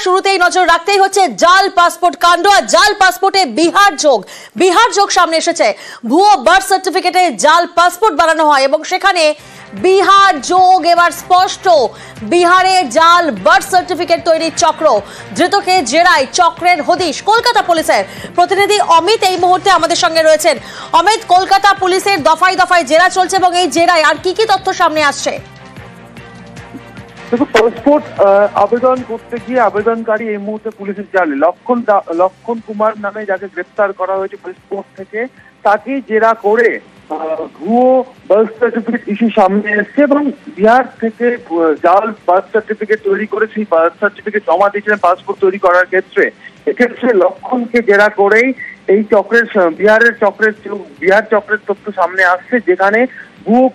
শুরুতেই নজর রাখতেই হচ্ছে জাল পাসপোর্ট কাণ্ড। আর জাল পাসপোর্টে বিহার যোগ সামনে এসেছে। ভুয়ো বার্থ সার্টিফিকেটে জাল পাসপোর্ট বানানো হয় এবং সেখানে বিহার যোগ এবার স্পষ্ট। বিহারে জাল বার্থ সার্টিফিকেট তৈরির চক্র, ধৃতকে জেরায় চক্রের হদিশ। কলকাতা পুলিশের প্রতিনিধি অমিত এই মুহূর্তে আমাদের সঙ্গে রয়েছেন। অমিত, কলকাতা পুলিশের দফায় দফায় জেরা চলছে এবং এই জেরায় আর কি কি তথ্য সামনে আসছে? দেখো, পাসপোর্ট আবেদন করতে গিয়ে আবেদনকারী এই মুহূর্তে পুলিশের জালে লক্ষণ কুমার নামে যাকে গ্রেপ্তার করা হয়েছে পাসপোর্ট থেকে, তাকে জেরা করে ভুয়ো বার্থ সার্টিফিকেট ইস্যু সামনে এসছে এবং বিহার থেকে জাল বার্থ সার্টিফিকেট তৈরি করে সেই বার্থ সার্টিফিকেট জমা দিয়েছিলেন পাসপোর্ট তৈরি করার ক্ষেত্রে। এক্ষেত্রে লক্ষণকে জেরা করেই এই বিহার চক্রের তথ্য সামনে আসছে, যেখানে ভুয়ো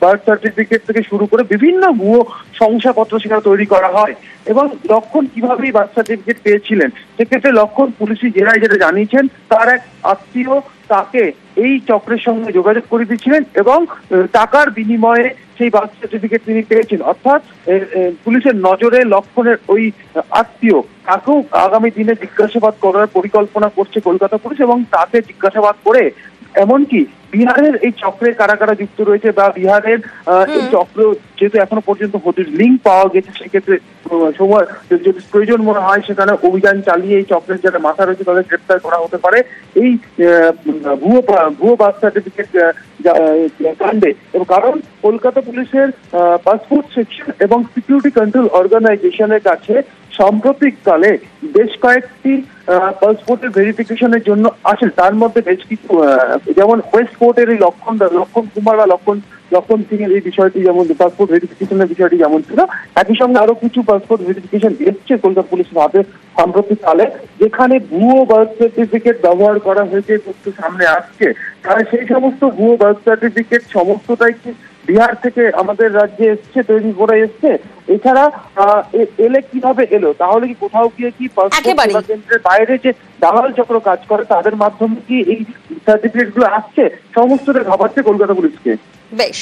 বার্থ সার্টিফিকেট থেকে শুরু করে বিভিন্ন ভুয়ো শংসাপত্র সেখানে তৈরি করা হয়। এবং লক্ষণ কিভাবে বার্থ সার্টিফিকেট পেয়েছিলেন সেক্ষেত্রে লক্ষণ পুলিশি জেরায় যেটা জানিয়েছেন, তার এক আত্মীয় তাকে এই চক্রের সঙ্গে যোগাযোগ করে দিয়েছিলেন এবং টাকার বিনিময়ে সেই বার্থ সার্টিফিকেট তিনি পেয়েছেন। অর্থাৎ পুলিশের নজরে লক্ষণের ওই আত্মীয়, তাকেও আগামী দিনে জিজ্ঞাসাবাদ করার পরিকল্পনা করছে কলকাতা পুলিশ এবং তাকে জিজ্ঞাসাবাদ করে এমনকি বিহারের এই চক্রে কারা কারা যুক্ত রয়েছে বা বিহারের এই চক্র যেহেতু এখনো পর্যন্ত লিঙ্ক পাওয়া গেছে, সেক্ষেত্রে সময় যদি প্রয়োজন মনে হয় সেখানে অভিযান চালিয়ে এই চক্রের যারা মাথা রয়েছে তাদের গ্রেপ্তার করা হতে পারে এই ভুয়ো বার্থ সার্টিফিকেট কাণ্ডে। এবং কারণ কলকাতা পুলিশের পাসপোর্ট সেকশন এবং সিকিউরিটি কন্ট্রোল অর্গানাইজেশনের কাছে সাম্প্রতিককালে বেশ কয়েকটি পাসপোর্টের ভেরিফিকেশনের জন্য আসেন। তার মধ্যে বেশ কিছু, যেমন ওয়েস্ট কোর্টের এই লক্ষণ কুমার বা লক্ষণ সিং এর এই বিষয়টি, যেমন পাসপোর্ট ভেরিফিকেশনের বিষয়টি যেমন ছিল, একই সঙ্গে আরো কিছু পাসপোর্ট ভেরিফিকেশন এসছে কলকাতা পুলিশের হাতে সাম্প্রতিককালে, যেখানে ভুয়ো বার্থ সার্টিফিকেট ব্যবহার করা হয়েছে তথ্য সামনে আসছে। তাহলে সেই সমস্ত ভুয়ো বার্থ সার্টিফিকেট সমস্তটাই কি বিহার থেকে আমাদের রাজ্যে এসছে, তৈরি করে এসছে? এছাড়া এলে কিভাবে এলো? তাহলে কি কোথাও গিয়ে কি পাসপোর্ট কেন্দ্রের বাইরে যে দালাল চক্র কাজ করে তাদের মাধ্যমে কি এই সার্টিফিকেট গুলো আসছে? সমস্তটা ভাবাচ্ছে কলকাতা পুলিশকে। বেশ।